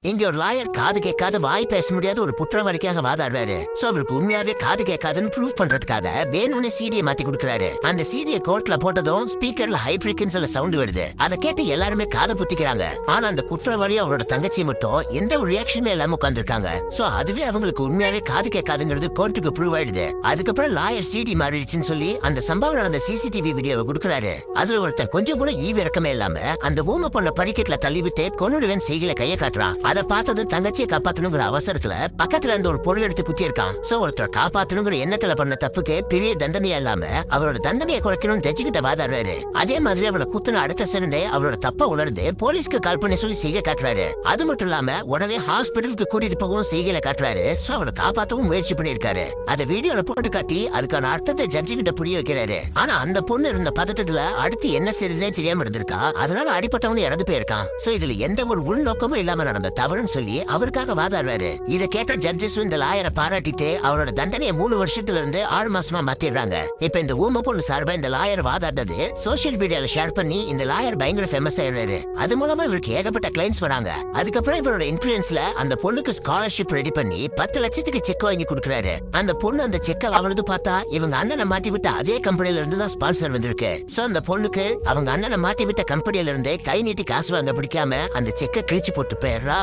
இங்க ஒரு லாயர் காது கேட்காத வாய் பேச முடியாத ஒரு குற்றவாளிக்காக வாதாடுறாரு. சோ அவருக்கு உண்மையாவே காது கேட்காதுன்னு ப்ரூவ் பண்றதுக்காக வேணும்னே சீடியை மாத்தி கொடுக்குறாரு. அந்த சீடியை கோர்ட்ல போட்டதும் ஸ்பீக்கர்ல ஹை ஃப்ரீக்வன்சில சவுண்ட் வருது. அதை கேட்டு எல்லாருமே காதை புத்திக்கிறாங்க. ஆனா அந்த குற்றவாளி அவரோட தங்கச்சி மட்டும் எந்த ஒரு ரியாக்ஷனுமே இல்லாம உட்காந்துருக்காங்க. சோ அதுவே அவங்களுக்கு உண்மையாவே காது கேட்காதுங்கிறது கோர்ட்டுக்கு ப்ரூவ் ஆயிடுது. அதுக்கப்புறம் லாயர் சீடி மாறிடுச்சுன்னு சொல்லி அந்த சம்பவம் நடந்த சிசிடிவி வீடியோவை கொடுக்குறாரு. அதுல ஒருத்தன் கொஞ்சம் கூட ஈவு இறக்கமே இல்லாம அந்த ஊமை பொண்ண படிக்கட்டுல தள்ளிவிட்டு கொன்னுடுவேன் செய்கில கைய காட்டுறான். அதை பார்த்தது தங்கச்சியை காப்பாத்தணுங்கிற அவசரத்துல பக்கத்துல இருந்த ஒரு பொருள் எடுத்து குத்தி இருக்கான். சோ ஒருத்தர் காப்பாத்தணுங்கிற எண்ணத்துல பண்ண தப்புக்கு பெரிய தண்டனையா இல்லாம அவரோட தண்டனையை குறைக்கணும் ஜட்ஜி கிட்ட வாதாடுறாரு. அதே மாதிரி அவளை குத்துன அடுத்த செகண்டே அவரோட தப்ப உணர்ந்து போலீஸ்க்கு கால் பண்ணி சொல்லி செய்ய காட்டுறாரு. அது மட்டும் இல்லாம உடனே ஹாஸ்பிட்டலுக்கு கூட்டிட்டு போகவும் செய்கில காட்டுறாரு. சோ அவளை காப்பாத்தவும் முயற்சி பண்ணிருக்காரு. அதை வீடியோல போட்டு காட்டி அதுக்கான அர்த்தத்தை ஜட்ஜி கிட்ட புரிய வைக்கிறாரு. ஆனா அந்த பொண்ணு இருந்த பதட்டத்துல அடுத்து என்ன செய்யறதுனே தெரியாம இருந்திருக்கா. அதனால அடிப்பட்டவனு இறந்து போயிருக்கான். சோ இதுல எந்த ஒரு உள்நோக்கமும் இல்லாம நடந்த தவறுன்னு சொல்லி அவருக்காக வாதாடுறாரு. இதை கேட்ட ஜட்ஜஸ் இந்த லாயரை பாராட்டிட்டு அவரோட தண்டனையை 3 வருஷத்துல இருந்து 6 மாசமா மாத்திடுறாங்க. இப்ப இந்த ஊமை பொண்ணு சார்பா இந்த லாயர் வாதாடுறது சோசியல் மீடியால ஷேர் பண்ணி இந்த லாயர் பயங்கர ஃபேமஸ் ஆயிடுறாரு. அது மூலமா இவருக்கு ஏகப்பட்ட கிளைண்ட்ஸ் வராங்க. அதுக்கப்புறம் இவரோட இன்ஃபுளுன்ஸ்ல அந்த பொண்ணுக்கு ஸ்காலர்ஷிப் ரெடி பண்ணி 10 லட்சத்துக்கு செக் வாங்கி கொடுக்குறாரு. அந்த பொண்ணு அந்த செக்கை வாங்கினது பார்த்தா இவங்க அண்ணனை மாட்டி விட்ட அதே கம்பெனில இருந்து தான் ஸ்பான்சர் வந்திருக்கு. சோ அந்த பொண்ணுக்கு அவங்க அண்ணனை மாட்டி விட்ட கம்பெனில இருந்து கை நீட்டி காசு வாங்க பிடிக்காம அந்த செக்கை கிழிச்சு போட்டு போயிடுறா.